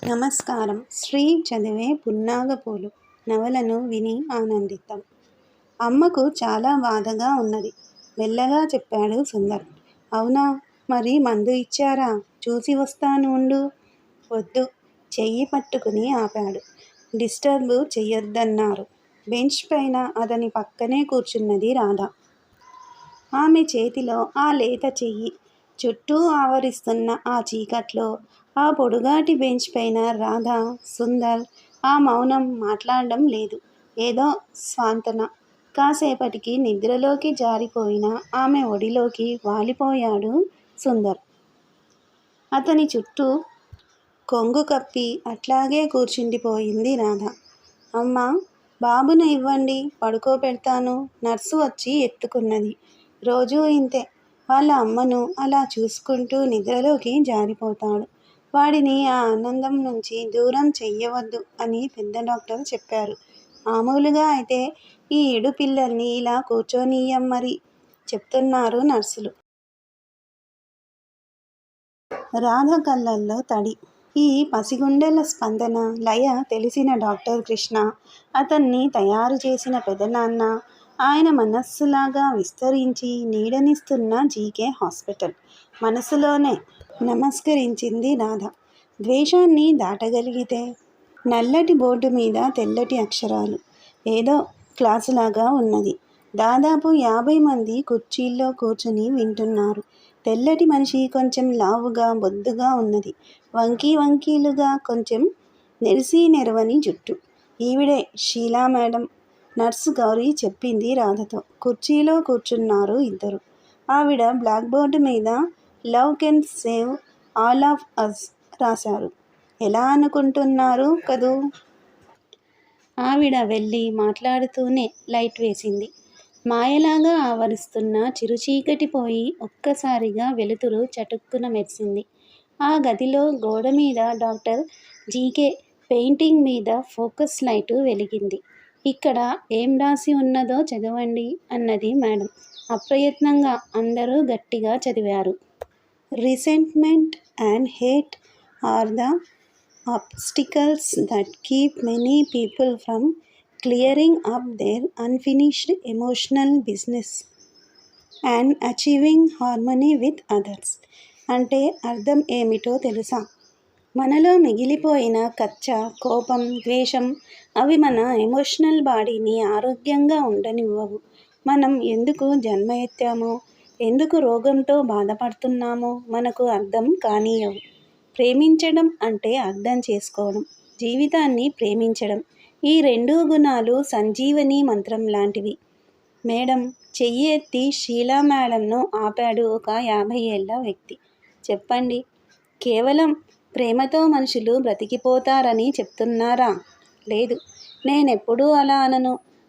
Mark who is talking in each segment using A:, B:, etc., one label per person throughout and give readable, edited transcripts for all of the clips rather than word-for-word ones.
A: నమస్కారం. శ్రీ చదివే పున్నాగపూలు నవలను విని ఆనందిద్దాం. అమ్మకు చాలా బాధగా ఉన్నది. మెల్లగా చెప్పాడు సుందర్. అవునా? మరి మందు ఇచ్చారా? చూసి వస్తాను ఉండు. వద్దు. చెయ్యి పట్టుకుని ఆపాడు. డిస్టర్బ్ చెయ్యొద్దన్నారు. బెంచ్ పైన అతని పక్కనే కూర్చున్నది రాధ. ఆమె చేతిలో ఆ లేత చెయ్యి. చుట్టూ ఆవరిస్తున్న ఆ చీకట్లో ఆ పొడుగాటి బెంచ్ పైన రాధ, సుందర్. ఆ మౌనం మాట్లాడడం లేదు. ఏదో స్వాంతన. కాసేపటికి నిద్రలోకి జారిపోయిన ఆమె ఒడిలోకి వాలిపోయాడు సుందర్. అతని చుట్టూ కొంగు కప్పి అట్లాగే కూర్చుండిపోయింది రాధ. అమ్మా, బాబును ఇవ్వండి, పడుకోబెడతాను. నర్సు వచ్చి ఎత్తుకున్నది. రోజూ ఇంతే. వాళ్ళ అమ్మను అలా చూసుకుంటూ నిద్రలోకి జారిపోతాడు. వాడిని ఆ ఆనందం నుంచి దూరం చెయ్యవద్దు అని పెద్ద డాక్టర్ చెప్పారు. మామూలుగా అయితే ఈ ఏడు పిల్లల్ని ఇలా కూర్చోనీయం మరి, చెప్తున్నారు నర్సులు. రాధ కళ్ళల్లో తడి. ఈ పసిగుండెల స్పందన లయ తెలిసిన డాక్టర్ కృష్ణ, అతన్ని తయారు చేసిన పెదనాన్న, ఆయన మనస్సులాగా విస్తరించి నీడనిస్తున్న జీకే హాస్పిటల్. మనసులోనే నమస్కరించింది రాధ. ద్వేషాన్ని దాటగలిగితే. నల్లటి బోర్డు మీద తెల్లటి అక్షరాలు. ఏదో క్లాసులాగా ఉన్నది. దాదాపు 50 మంది కుర్చీల్లో కూర్చుని వింటున్నారు. తెల్లటి మనిషి కొంచెం లావుగా బొద్దుగా ఉన్నది. వంకీలుగా కొంచెం నెరిసి నెరవని జుట్టు. ఈవిడే షీలా మేడం. నర్సు గౌరీ చెప్పింది రాధతో. కుర్చీలో కూర్చున్నారు ఇద్దరు. ఆవిడ బ్లాక్ బోర్డు మీద love can save all of us రాశారు. ఎలా అనుకుంటున్నారు కదూ? ఆవిడ వెళ్ళి మాట్లాడుతూనే లైట్ వేసింది. మాయలాగా ఆవరిస్తున్న చిరుచీకటి పోయి ఒక్కసారిగా వెలుతురు చటుక్కున మెరిసింది. ఆ గదిలో గోడ మీద డాక్టర్ జీకే పెయింటింగ్ మీద ఫోకస్ లైటు వెలిగింది. ఇక్కడ ఏం రాసి ఉన్నదో చదవండి అన్నది మేడం. అప్రయత్నంగా అందరూ గట్టిగా చదివారు. Resentment and hate are the obstacles that keep many people from clearing up their unfinished emotional business and achieving harmony with others. అంటే అర్థం ఏమిటో తెలుసా? మనలో మిగిలిపోయిన కచ్చ, కోపం, ద్వేషం అవి మన ఎమోషనల్ బాడీని ఆరోగ్యంగా ఉండనివ్వవు. మనం ఎందుకు జన్మ ఎత్తామో, ఎందుకు రోగంతో బాధపడుతున్నామో మనకు అర్థం కానీయవు. ప్రేమించడం అంటే అర్థం చేసుకోవడం, జీవితాన్ని ప్రేమించడం. ఈ 2 గుణాలు సంజీవని మంత్రం లాంటివి. మేడం చెయ్యి ఎత్తి షీలా మేడంను ఆపాడు ఒక 50 ఏళ్ల వ్యక్తి. చెప్పండి, కేవలం ప్రేమతో మనుషులు బ్రతికిపోతారని చెప్తున్నారా? లేదు, నేనెప్పుడూ అలా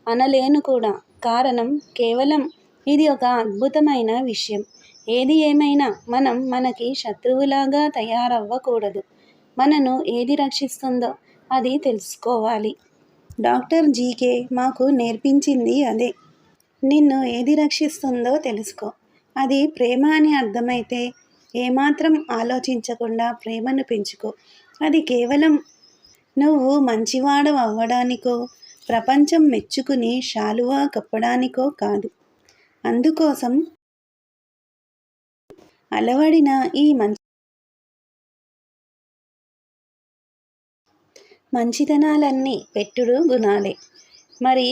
A: అనలేను కూడా. కారణం కేవలం ఇది ఒక అద్భుతమైన విషయం. ఏది ఏమైనా మనం మనకి శత్రువులాగా తయారవ్వకూడదు. మనను ఏది రక్షిస్తుందో అది తెలుసుకోవాలి. డాక్టర్ జీకే మాకు నేర్పించింది అదే. నిన్ను ఏది రక్షిస్తుందో తెలుసుకో. అది ప్రేమ అని అర్థమైతే ఏమాత్రం ఆలోచించకుండా ప్రేమను పెంచుకో. అది కేవలం నువ్వు మంచివాడు అవ్వడానికో, ప్రపంచం మెచ్చుకుని శాలువా కప్పడానికో కాదు. అందుకోసం అలవడిన ఈ మంచితనాలన్నీ పెట్టుడు గుణాలే. మరి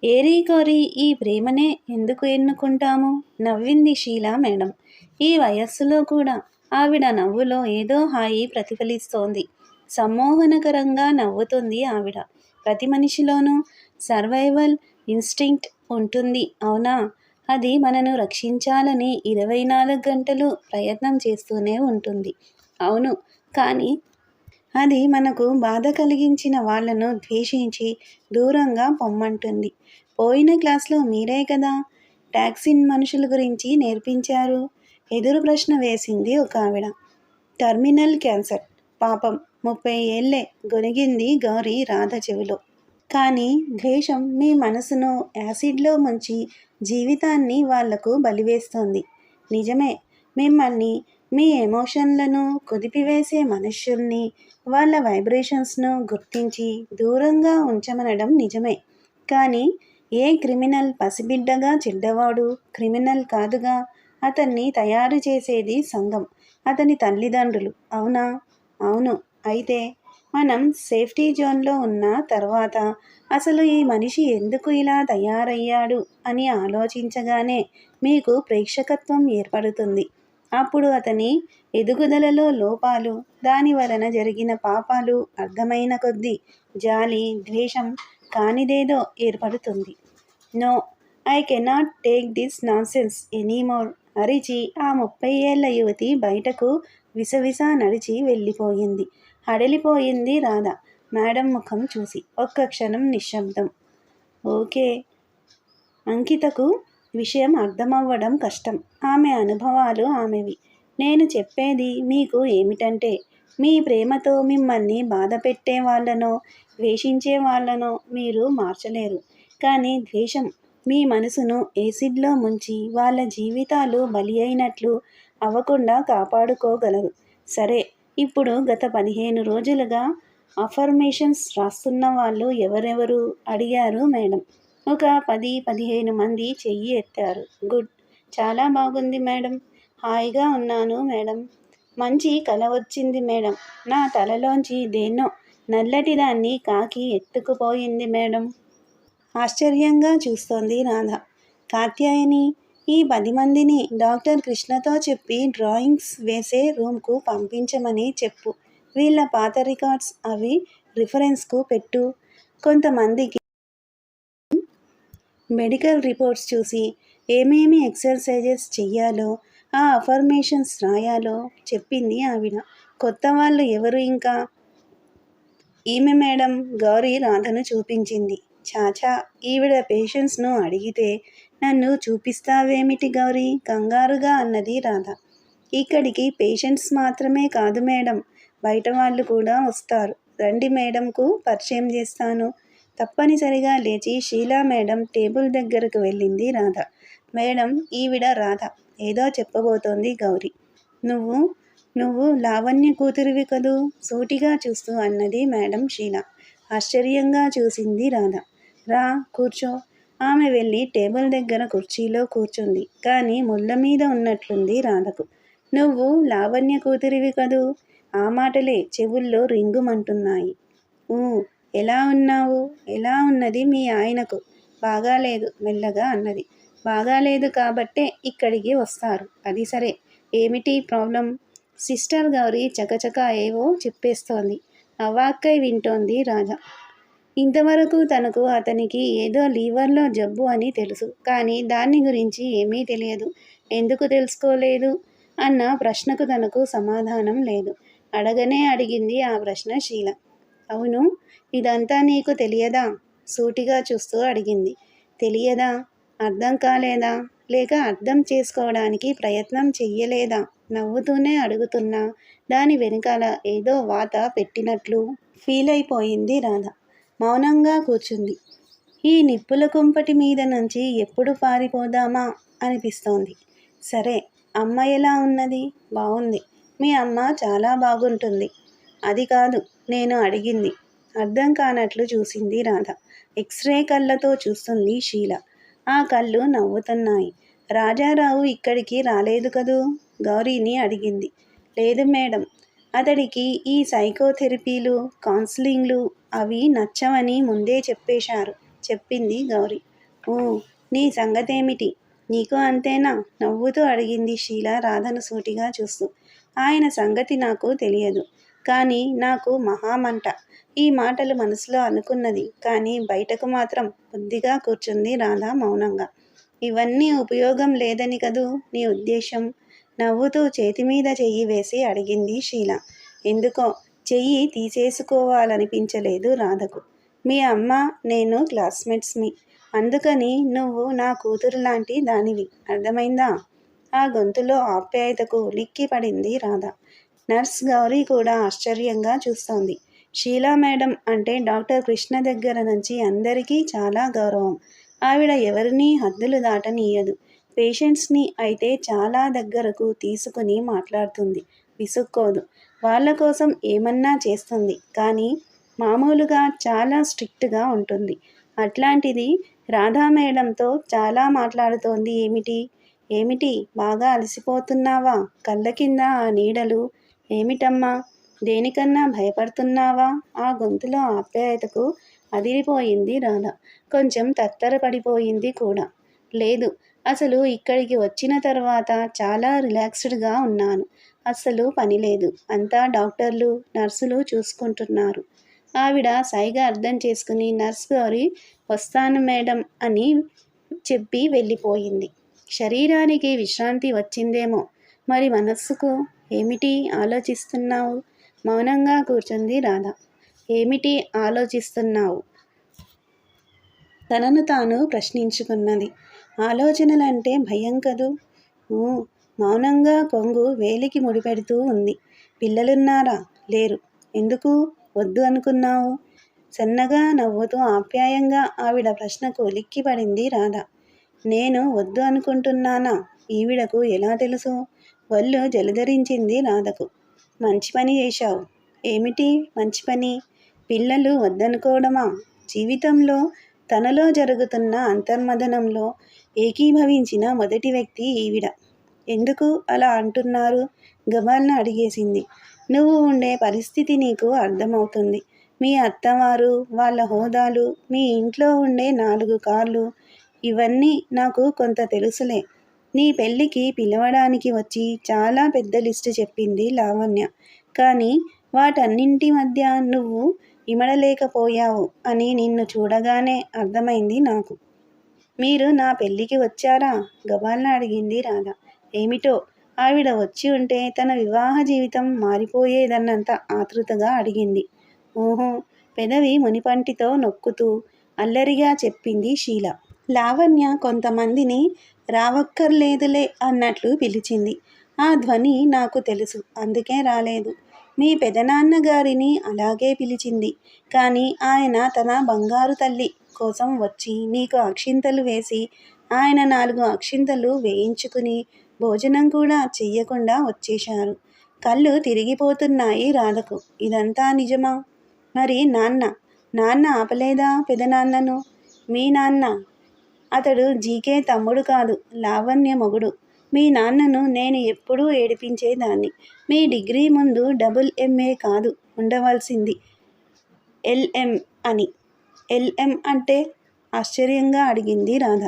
A: ఏరీకోరి ఈ ప్రేమనే ఎందుకు ఎన్నుకుంటాము? నవ్వింది షీలా మేడం. ఈ వయస్సులో కూడా ఆవిడ నవ్వులో ఏదో హాయి ప్రతిఫలిస్తోంది. సమ్మోహనకరంగా నవ్వుతుంది ఆవిడ. ప్రతి మనిషిలోనూ సర్వైవల్ ఇన్స్టింక్ట్ ఉంటుంది, అవునా? అది మనను రక్షించాలని 24 గంటలు ప్రయత్నం చేస్తూనే ఉంటుంది. అవును, కానీ అది మనకు బాధ కలిగించిన వాళ్లను ద్వేషించి దూరంగా పొమ్మంటుంది. పోయిన క్లాస్లో మీరే కదా టాక్సిన్ మనుషుల గురించి నేర్పించారు. ఎదురు ప్రశ్న వేసింది ఒక ఆవిడ. Terminal cancer. పాపం 30 ఏళ్లే, గొనిగింది గౌరీ రాధ చెవిలో. కానీ ద్వేషం మీ మనసును యాసిడ్లో ముంచి జీవితాన్ని వాళ్లకు బలివేస్తోంది. నిజమే, మిమ్మల్ని మీ ఎమోషన్లను కుదిపివేసే మనుష్యుల్ని, వాళ్ళ వైబ్రేషన్స్ను గుర్తించి దూరంగా ఉంచమనడం నిజమే. కానీ ఏ క్రిమినల్ పసిబిడ్డగా చెడ్డవాడు క్రిమినల్ కాదుగా. అతన్ని తయారు చేసేది సంఘం, అతని తల్లిదండ్రులు. అవునా? అవును. అయితే మనం సేఫ్టీ జోన్లో ఉన్న తర్వాత అసలు ఈ మనిషి ఎందుకు ఇలా తయారయ్యాడు అని ఆలోచించగానే మీకు ప్రేక్షకత్వం ఏర్పడుతుంది. అప్పుడు అతని ఎదుగుదలలో లోపాలు, దాని వలన జరిగిన పాపాలు అర్థమైన కొద్దీ జాలి, ద్వేషం కానిదేదో ఏర్పడుతుంది. No, I cannot take this nonsense anymore అరిచి ఆ 30 ఏళ్ల యువతి బయటకు విసవిస నడిచి వెళ్ళిపోయింది. హడలిపోయింది రాధ మేడం ముఖం చూసి. ఒక్క క్షణం నిశ్శబ్దం. ఓకే. అంకితకు విషయం అర్థమవ్వడం కష్టం. ఆమె అనుభవాలు ఆమెవి. నేను చెప్పేది మీకు ఏమిటంటే, మీ ప్రేమతో మిమ్మల్ని బాధ పెట్టే వాళ్ళనో ద్వేషించే వాళ్ళనో మీరు మార్చలేరు. కానీ ద్వేషం మీ మనసును ఏసిడ్లో ముంచి వాళ్ళ జీవితాలు బలి అయినట్లు అవ్వకుండా కాపాడుకోగలరు. సరే, ఇప్పుడు గత 15 రోజులుగా అఫర్మేషన్స్ రాస్తున్న వాళ్ళు ఎవరెవరు అడిగారు మేడం. ఒక 10-15 మంది చెయ్యి ఎత్తారు. గుడ్, చాలా బాగుంది మేడం. హాయిగా ఉన్నాను మేడం. మంచి కల వచ్చింది మేడం. నా తలలోంచి దేన్నో నల్లటిదాన్ని కాకి ఎత్తుకుపోయింది మేడం. ఆశ్చర్యంగా చూస్తోంది రాధ. కాత్యాయని, ఈ 10 మందిని డాక్టర్ కృష్ణతో చెప్పి డ్రాయింగ్స్ వేసే రూమ్కు పంపించమని చెప్పు. వీళ్ళ పాత రికార్డ్స్ అవి రిఫరెన్స్కు పెట్టు. కొంతమందికి మెడికల్ రిపోర్ట్స్ చూసి ఏమేమి ఎక్సర్సైజెస్ చెయ్యాలో, ఆ అఫర్మేషన్స్ రాయాలో చెప్పింది ఆవిడ. కొత్త వాళ్ళు ఎవరు ఇంకా? ఈమె మేడం. గౌరీ రాధను చూపించింది. చాచా, ఈవిడ పేషెంట్స్ను అడిగితే నన్ను చూపిస్తావేమిటి గౌరీ? కంగారుగా అన్నది రాధ. ఇక్కడికి పేషెంట్స్ మాత్రమే కాదు మేడం, బయట వాళ్ళు కూడా వస్తారు. రండి, మేడంకు పరిచయం చేస్తాను. తప్పనిసరిగా లేచి షీలా మేడం టేబుల్ దగ్గరకు వెళ్ళింది రాధ. మేడం, ఈవిడ రాధ. ఏదో చెప్పబోతోంది గౌరీ. నువ్వు లావణ్య కూతురివి కదూ? సూటిగా చూస్తూ అన్నది మేడం షీలా. ఆశ్చర్యంగా చూసింది రాధ. రా, కూర్చో. ఆమె వెళ్ళి టేబుల్ దగ్గర కుర్చీలో కూర్చుంది. కానీ ముళ్ళ మీద ఉన్నట్లుంది రాధకు. నువ్వు లావణ్య కూతురివి కదూ? ఆ మాటలే చెవుల్లో రింగుమంటున్నాయి. ఎలా ఉన్నావు? ఎలా ఉన్నది మీ ఆయనకు? బాగాలేదు మెల్లగా అన్నది. బాగాలేదు కాబట్టే ఇక్కడికి వస్తారు. అది సరే, ఏమిటి ప్రాబ్లం? సిస్టర్ గౌరీ చకచకా ఏవో చెప్పేస్తోంది. అవాక్కై వింటోంది రాధ. ఇంతవరకు తనకు అతనికి ఏదో లీవర్లో జబ్బు అని తెలుసు. కానీ దాన్ని గురించి ఏమీ తెలియదు. ఎందుకు తెలుసుకోలేదు అన్న ప్రశ్నకు తనకు సమాధానం లేదు. అడగనే అడిగింది ఆ ప్రశ్న షీల. అవును, ఇదంతా నీకు తెలియదా? సూటిగా చూస్తూ అడిగింది. తెలియదా? అర్థం కాలేదా? లేక అర్థం చేసుకోవడానికి ప్రయత్నం చెయ్యలేదా? నవ్వుతూనే అడుగుతున్నా దాని వెనుకాల ఏదో వాత పెట్టినట్లు ఫీల్ అయిపోయింది రాధ. మౌనంగా కూర్చుంది. ఈ నిప్పుల కుంపటి మీద నుంచి ఎప్పుడు పారిపోదామా అనిపిస్తోంది. సరే, అమ్మ ఎలా ఉన్నది? బాగుంది. మీ అమ్మ చాలా బాగుంటుంది. అది కాదు నేను అడిగింది. అర్థం కానట్లు చూసింది రాధ. ఎక్స్రే కళ్ళతో చూస్తుంది షీల. ఆ కళ్ళు నవ్వుతున్నాయి. రాజారావు ఇక్కడికి రాలేదు కదూ? గౌరీని అడిగింది. లేదు మేడం, అతడికి ఈ సైకోథెరపీలు, కౌన్సిలింగ్లు అవి నచ్చవని ముందే చెప్పేశారు, చెప్పింది గౌరీ. నీ సంగతేమిటి? నీకు అంతేనా? నవ్వుతూ అడిగింది షీల రాధను సూటిగా చూస్తూ. ఆయన సంగతి నాకు తెలియదు, కానీ నాకు మహామంట. ఈ మాటలు మనసులో అనుకున్నది, కానీ బయటకు మాత్రం బుద్ధిగా కూర్చుంది రాధ మౌనంగా. ఇవన్నీ ఉపయోగం లేదని కదూ నీ ఉద్దేశం? నవ్వుతూ చేతి మీద చెయ్యి వేసి అడిగింది షీల. ఎందుకో చెయ్యి తీసేసుకోవాలనిపించలేదు రాధకు. మీ అమ్మ నేను క్లాస్మేట్స్మి, అందుకని నువ్వు నా కూతురు లాంటి దానివి, అర్థమైందా? ఆ గొంతులో ఆప్యాయతకు లిక్కి పడింది రాధ. నర్స్ గౌరీ కూడా ఆశ్చర్యంగా చూస్తోంది. షీలా మేడం అంటే డాక్టర్ కృష్ణ దగ్గర నుంచి అందరికీ చాలా గౌరవం. ఆవిడ ఎవరినీ హద్దులు దాటనీయదు. పేషెంట్స్ని అయితే చాలా దగ్గరకు తీసుకుని మాట్లాడుతుంది. విసుక్కోదు. వాళ్ళ కోసం ఏమన్నా చేస్తుంది. కానీ మామూలుగా చాలా స్ట్రిక్ట్గా ఉంటుంది. అట్లాంటిది రాధా మేడంతో చాలా మాట్లాడుతోంది ఏమిటి? ఏమిటి బాగా అలసిపోతున్నావా? కళ్ళ కింద ఆ నీడలు ఏమిటమ్మా? దేనికన్నా భయపడుతున్నావా? ఆ గొంతులో ఆప్యాయతకు అదిరిపోయింది రాధ. కొంచెం తత్తరపడిపోయింది కూడా. లేదు, అసలు ఇక్కడికి వచ్చిన తర్వాత చాలా రిలాక్స్డ్గా ఉన్నాను. అస్సలు పని లేదు. అంతా డాక్టర్లు, నర్సులు చూసుకుంటున్నారు. ఆవిడ సైగ అర్థం చేసుకుని నర్స్ గారి వస్తాను మేడం అని చెప్పి వెళ్ళిపోయింది. శరీరానికి విశ్రాంతి వచ్చిందేమో, మరి మనస్సుకు? ఏమిటి ఆలోచిస్తున్నావు? మౌనంగా కూర్చుంది రాధ. ఏమిటి ఆలోచిస్తున్నావు? తనను తాను ప్రశ్నించుకున్నది. ఆలోచనలంటే భయం కదూ. మౌనంగా కొంగు వేలికి ముడిపెడుతూ ఉంది. పిల్లలున్నారా? లేరు. ఎందుకు వద్దు అనుకున్నావు? సన్నగా నవ్వుతూ ఆప్యాయంగా ఆవిడ ప్రశ్నకు ఉలిక్కిపడింది రాధ. నేను వద్దు అనుకుంటున్నానా? ఈవిడకు ఎలా తెలుసు? ఒళ్ళు జలధరించింది రాధకు. మంచి పని చేశావు. ఏమిటి మంచి పని? పిల్లలు వద్దనుకోవడమా? జీవితంలో తనలో జరుగుతున్న అంతర్మథనంలో ఏకీభవించిన మొదటి వ్యక్తి ఈవిడ. ఎందుకు అలా అంటున్నారు? గబాల్న అడిగేసింది. నువ్వు ఉండే పరిస్థితి నీకు అర్థమవుతుంది. మీ అత్తవారు, వాళ్ళ హోదాలు, మీ ఇంట్లో ఉండే 4 కార్లు, ఇవన్నీ నాకు కొంత తెలుసులే. నీ పెళ్ళికి పిలవడానికి వచ్చి చాలా పెద్ద లిస్టు చెప్పింది లావణ్య. కానీ వాటన్నింటి మధ్య నువ్వు ఇమడలేకపోయావు అని నిన్ను చూడగానే అర్థమైంది నాకు. మీరు నా పెళ్ళికి వచ్చారా? గబాల్న అడిగింది రాధ. ఏమిటో ఆవిడ వచ్చి ఉంటే తన వివాహ జీవితం మారిపోయేదన్నంత ఆతృతగా అడిగింది. ఓహో, పెదవి మునిపంటితో నొక్కుతూ అల్లరిగా చెప్పింది షీల. లావణ్య కొంతమందిని రావక్కర్లేదులే అన్నట్లు పిలిచింది. ఆ ధ్వని నాకు తెలుసు, అందుకే రాలేదు. మీ పెదనాన్నగారిని అలాగే పిలిచింది. కానీ ఆయన తన బంగారు తల్లి కోసం వచ్చి నీకు అక్షింతలు వేసి ఆయన 4 అక్షింతలు వేయించుకుని భోజనం కూడా చెయ్యకుండా వచ్చేశారు. కళ్ళు తిరిగిపోతున్నాయి రాధకు. ఇదంతా నిజమా? మరి నాన్న ఆపలేదా పెదనాన్నను? మీ నాన్న? అతడు జీకే తమ్ముడు కాదు, లావణ్య మొగుడు. మీ నాన్నను నేను ఎప్పుడూ ఏడిపించేదాన్ని. మీ డిగ్రీ ముందు డబుల్ MA కాదు ఉండవలసింది, LM అని. LM అంటే? ఆశ్చర్యంగా అడిగింది రాధ.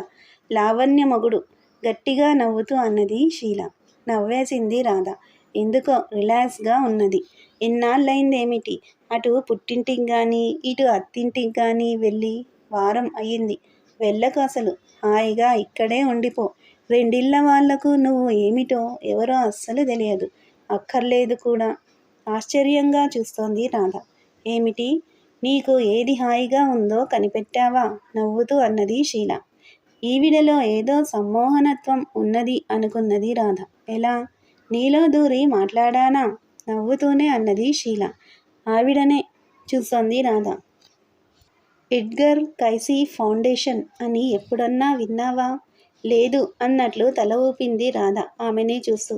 A: లావణ్య మొగుడు, గట్టిగా నవ్వుతూ అన్నది షీల. నవ్వేసింది రాధ. ఎందుకో రిలాక్స్గా ఉన్నది. ఎన్నాళ్ళైందేమిటి? అటు పుట్టింటికి కానీ ఇటు అత్తింటికి కానీ వెళ్ళి వారం అయ్యింది. వెళ్ళకు అసలు. హాయిగా ఇక్కడే ఉండిపో. 2 ఇళ్ళ వాళ్లకు నువ్వు ఏమిటో ఎవరో అస్సలు తెలియదు. అక్కర్లేదు కూడా. ఆశ్చర్యంగా చూస్తోంది రాధ. ఏమిటి? నీకు ఏది హాయిగా ఉందో కనిపెట్టావా? నవ్వుతూ అన్నది షీల. ఈవిడలో ఏదో సమ్మోహనత్వం ఉన్నది అనుకున్నది రాధ. ఎలా? నీలో దూరి మాట్లాడానా? నవ్వుతూనే అన్నది షీల. ఆవిడనే చూస్తోంది రాధ. ఎడ్గర్ కైసీ ఫౌండేషన్ అని ఎప్పుడన్నా విన్నావా? లేదు అన్నట్లు తల ఊపింది రాధ ఆమెనే చూస్తూ.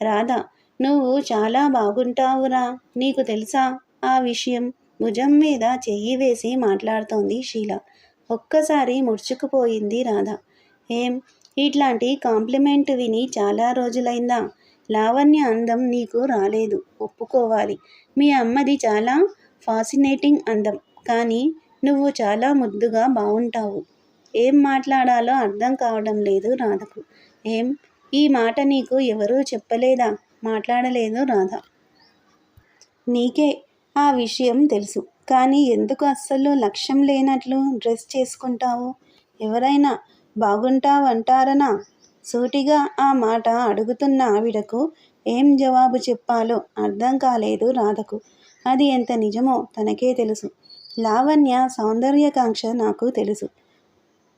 A: రాధ, నువ్వు చాలా బాగుంటావురా. నీకు తెలుసా ఆ విషయం? భుజం మీద చెయ్యి వేసి మాట్లాడుతోంది షీల. ఒక్కసారి ముడుచుకుపోయింది రాధ. ఏం, ఇట్లాంటి కాంప్లిమెంట్ విని చాలా రోజులైందా? లావణ్య అందం నీకు రాలేదు, ఒప్పుకోవాలి. మీ అమ్మది చాలా ఫాసినేటింగ్ అందం. కానీ నువ్వు చాలా ముద్దుగా బావుంటావు. ఏం మాట్లాడాలో అర్థం కావడం లేదు రాధకు. ఏం, ఈ మాట నీకు ఎవరూ చెప్పలేదా? మాట్లాడలేదు రాధ. నీకే ఆ విషయం తెలుసు. కానీ ఎందుకు అస్సలు లక్ష్యం లేనట్లు డ్రెస్ చేసుకుంటావు? ఎవరైనా బాగుంటావంటారనా? సూటిగా ఆ మాట అడుగుతున్న ఆవిడకు ఏం జవాబు చెప్పాలో అర్థం కాలేదు రాధకు. అది ఎంత నిజమో తనకే తెలుసు. లావణ్య సౌందర్యకాంక్ష నాకు తెలుసు.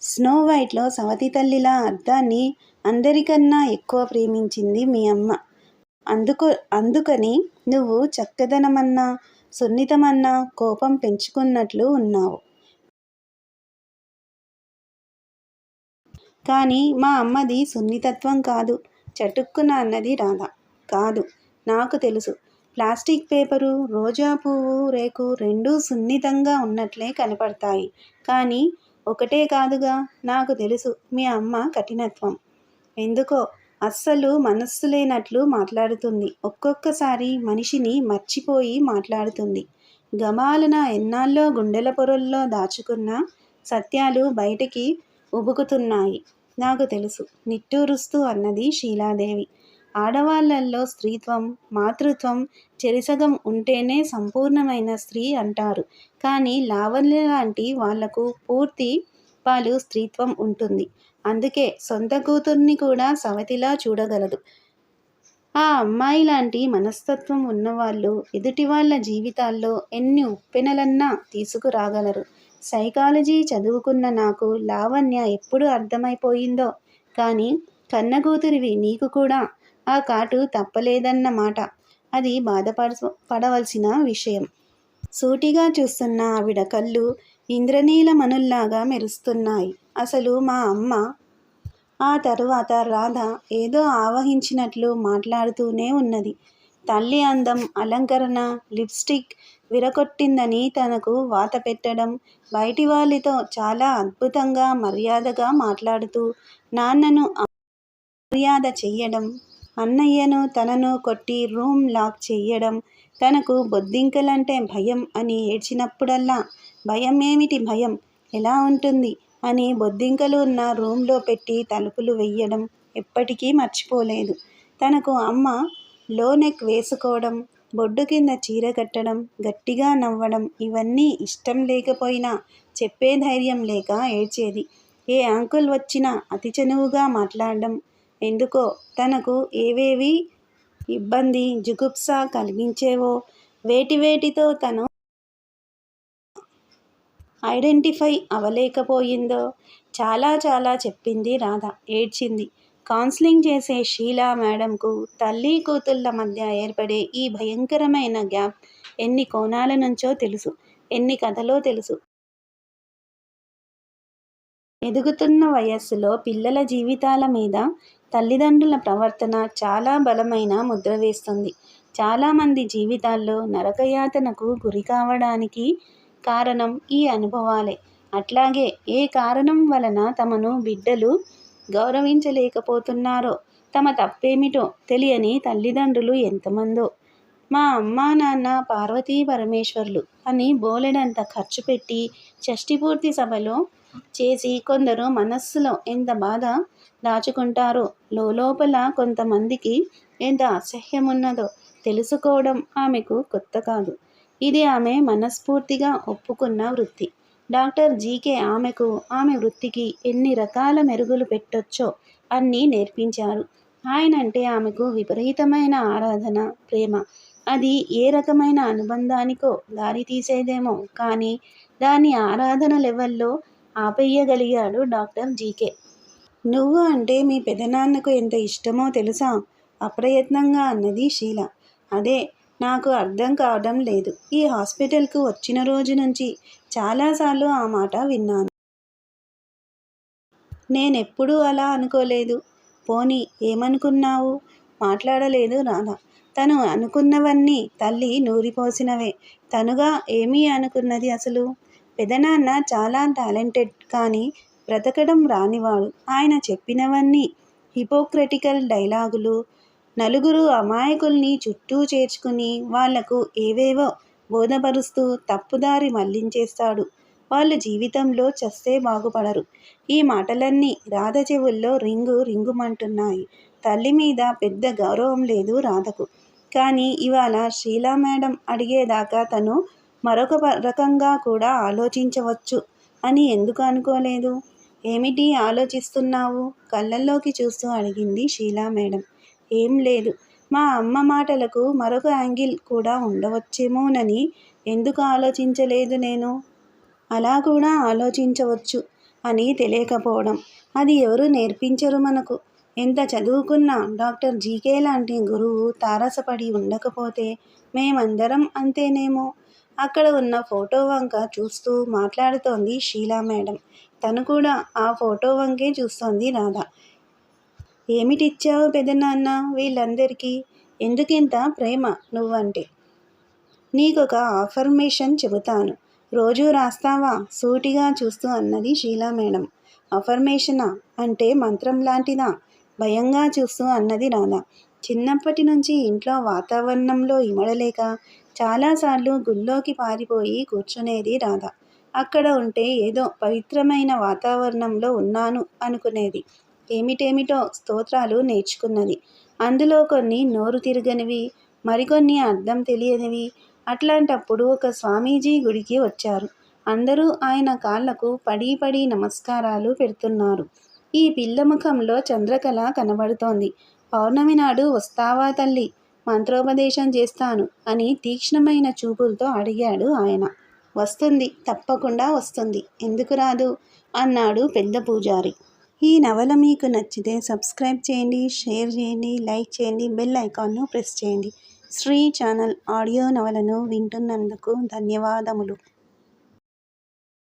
A: స్నో వైట్లో సవతి తల్లిలా అద్దాన్ని అందరికన్నా ఎక్కువ ప్రేమించింది మీ అమ్మ. అందుకని నువ్వు చక్కదనమన్నా సున్నితమన్నా కోపం పెంచుకున్నట్లు ఉన్నావు. కానీ మా అమ్మది సున్నితత్వం కాదు, చటుక్కున అన్నది రాధ. కాదు, నాకు తెలుసు. ప్లాస్టిక్ పేపరు, రోజా పువ్వు రేకు రెండూ సున్నితంగా ఉన్నట్లే కనపడతాయి. కానీ ఒకటే కాదుగా. నాకు తెలుసు మీ అమ్మ కఠినత్వం. ఎందుకో అస్సలు మనస్సు లేనట్లు మాట్లాడుతుంది. ఒక్కొక్కసారి మనిషిని మర్చిపోయి మాట్లాడుతుంది. గబాలన ఎన్నాళ్ళో గుండెల పొరల్లో దాచుకున్న సత్యాలు బయటికి ఉబుకుతున్నాయి. నాకు తెలుసు, నిట్టూరుస్తూ అన్నది షీలాదేవి. ఆడవాళ్ళల్లో స్త్రీత్వం, మాతృత్వం చెరిసగం ఉంటేనే సంపూర్ణమైన స్త్రీ అంటారు. కానీ లావణ్య లాంటి వాళ్లకు పూర్తి పాలు స్త్రీత్వం ఉంటుంది. అందుకే సొంత కూతుర్ని కూడా సవతిలా చూడగలదు. ఆ అమ్మాయి లాంటి మనస్తత్వం ఉన్నవాళ్ళు ఎదుటి వాళ్ళ జీవితాల్లో ఎన్ని ఉప్పెనలన్నా తీసుకురాగలరు. సైకాలజీ చదువుకున్న నాకు లావణ్య ఎప్పుడు అర్థమైపోయిందో. కానీ కన్నకూతురివి నీకు కూడా ఆ కాటు తప్పలేదన్న మాట. అది పడవలసిన విషయం. సూటిగా చూస్తున్న ఆవిడ కళ్ళు ఇంద్రనీలమణుల్లాగా మెరుస్తున్నాయి. అసలు మా అమ్మ. ఆ తరువాత రాధ ఏదో ఆవహించినట్లు మాట్లాడుతూనే ఉన్నది. తల్లి అందం, అలంకరణ, లిప్స్టిక్ విరగొట్టిందని తనకు వాత పెట్టడం, బయటి వాళ్ళతో చాలా అద్భుతంగా మర్యాదగా మాట్లాడుతూ నాన్నను మర్యాద చెయ్యడం, అన్నయ్యను తనను కొట్టి రూమ్ లాక్ చెయ్యడం, తనకు బొద్దింకలంటే భయం అని ఏడ్చినప్పుడల్లా భయం ఏమిటి భయం, ఎలా ఉంటుంది అని బొద్దింకలు ఉన్న రూమ్లో పెట్టి తలుపులు వెయ్యడం ఎప్పటికీ మర్చిపోలేదు. తనకు అమ్మ లో నెక్ వేసుకోవడం, బొడ్డు కింద చీర కట్టడం, గట్టిగా నవ్వడం ఇవన్నీ ఇష్టం లేకపోయినా చెప్పే ధైర్యం లేక ఏడ్చేది. ఏ అంకుల్ వచ్చినా అతి చనువుగా మాట్లాడడం. ఎందుకో తనకు ఏవేవి ఇబ్బంది, జుగుప్స కలిగించేవో వేటితో తను ఐడెంటిఫై అవలేకపోయిందో చాలా చెప్పింది రాధ. ఏడ్చింది. కౌన్సిలింగ్ చేసే షీలా మేడంకు తల్లి కూతుళ్ళ మధ్య ఏర్పడే ఈ భయంకరమైన గ్యాప్ ఎన్ని కోణాల నుంచో తెలుసు, ఎన్ని కథలో తెలుసు. ఎదుగుతున్న వయస్సులో పిల్లల జీవితాల మీద తల్లిదండ్రుల ప్రవర్తన చాలా బలమైన ముద్ర వేస్తుంది. చాలామంది జీవితాల్లో నరకయాతనకు గురి కావడానికి కారణం ఈ అనుభవాలే. అట్లాగే ఏ కారణం వలన తమను బిడ్డలు గౌరవించలేకపోతున్నారో, తమ తప్పేమిటో తెలియని తల్లిదండ్రులు ఎంతమందో. మా అమ్మా నాన్న పార్వతీ పరమేశ్వర్లు అని బోలెడంత ఖర్చు పెట్టి షష్ఠిపూర్తి సభలో చేసి కొందరు మనస్సులో ఎంత బాధ దాచుకుంటారో, లోపల కొంతమందికి ఎంత అసహ్యమున్నదో తెలుసుకోవడం ఆమెకు కొత్త కాదు. ఇది ఆమె మనస్ఫూర్తిగా ఒప్పుకున్న వృత్తి. డాక్టర్ జీకే ఆమెకు ఆమె వృత్తికి ఎన్ని రకాల మెరుగులు పెట్టొచ్చో అన్నీ నేర్పించారు. ఆయనంటే ఆమెకు విపరీతమైన ఆరాధన, ప్రేమ. అది ఏ రకమైన అనుబంధానికో దారి తీసేదేమో కానీ దాని ఆరాధన లెవెల్లో ఆపేయగలిగాడు డాక్టర్ జీకే. నువ్వు అంటే మీ పెదనాన్నకు ఎంత ఇష్టమో తెలుసా? అప్రయత్నంగా అన్నది షీల. అదే నాకు అర్థం కావడం లేదు. ఈ హాస్పిటల్కు వచ్చిన రోజు నుంచి చాలాసార్లు ఆ మాట విన్నాను. నేనెప్పుడూ అలా అనుకోలేదు. పోనీ ఏమనుకున్నావు? మాట్లాడలేదు రాధ. తను అనుకున్నవన్నీ తల్లి నూరిపోసినవే. తనుగా ఏమీ అనుకున్నది అసలు? పెదనాన్న చాలా టాలెంటెడ్, కానీ బ్రతకడం రానివాడు. ఆయన చెప్పినవన్నీ హిపోక్రటికల్ డైలాగులు. నలుగురు అమాయకుల్ని చుట్టూ చేర్చుకుని వాళ్లకు ఏవేవో బోధపరుస్తూ తప్పుదారి మళ్లించేస్తాడు. వాళ్ళు జీవితంలో చస్తే బాగుపడరు. ఈ మాటలన్నీ రాధ చెవుల్లో రింగుమంటున్నాయి. తల్లి మీద పెద్ద గౌరవం లేదు రాధకు. కానీ ఇవాళ షీలా మేడం అడిగేదాకా తను మరొక రకంగా కూడా ఆలోచించవచ్చు అని ఎందుకు అనుకోలేదు? ఏమిటి ఆలోచిస్తున్నావు? కళ్ళల్లోకి చూస్తూ అడిగింది షీలా మేడం. ఏం లేదు. మా అమ్మ మాటలకు మరొక యాంగిల్ కూడా ఉండవచ్చేమోనని ఎందుకు ఆలోచించలేదు నేను? అలా కూడా ఆలోచించవచ్చు అని తెలియకపోవడం. అది ఎవరు నేర్పించరు మనకు. ఎంత చదువుకున్నా డాక్టర్ జీకే లాంటి గురువు తారసపడి ఉండకపోతే మేమందరం అంతేనేమో. అక్కడ ఉన్న ఫోటో వంక చూస్తూ మాట్లాడుతోంది షీలా మేడం. తను కూడా ఆ ఫోటో వంకే చూస్తోంది రాధ. ఏమిటిచ్చావు పెదనాన్న వీళ్ళందరికీ? ఎందుకింత ప్రేమ నువ్వంటే? నీకొక అఫర్మేషన్ చెబుతాను. రోజూ రాస్తావా? సూటిగా చూస్తూ అన్నది షీలా మేడం. అఫర్మేషనా? అంటే మంత్రం లాంటిదా? భయంగా చూస్తూ అన్నది రాధ. చిన్నప్పటి నుంచి ఇంట్లో వాతావరణంలో ఇమడలేక చాలాసార్లు గుళ్ళోకి పారిపోయి కూర్చునేది రాధ. అక్కడ ఉంటే ఏదో పవిత్రమైన వాతావరణంలో ఉన్నాను అనుకునేది. ఏమిటేమిటో స్తోత్రాలు నేర్చుకున్నది. అందులో కొన్ని నోరు తిరగనివి, మరికొన్ని అర్థం తెలియనివి. అట్లాంటప్పుడు ఒక స్వామీజీ గుడికి వచ్చారు. అందరూ ఆయన కాళ్లకు పడి పడి నమస్కారాలు పెడుతున్నారు. ఈ పిల్ల ముఖంలో చంద్రకళ కనబడుతోంది. పౌర్ణమి నాడు వస్తావా తల్లి? మంత్రోపదేశం చేస్తాను అని తీక్ష్ణమైన చూపులతో అడిగాడు ఆయన. వస్తుంది, తప్పకుండా వస్తుంది, ఎందుకు రాదు అన్నాడు పెద్ద పూజారి. ఈ నవల మీకు నచ్చితే సబ్స్క్రైబ్ చేయండి, షేర్ చేయండి, లైక్ చేయండి, బెల్ ఐకాన్ను ప్రెస్ చేయండి. శ్రీ ఛానల్ ఆడియో నవలను వింటున్నందుకు ధన్యవాదములు.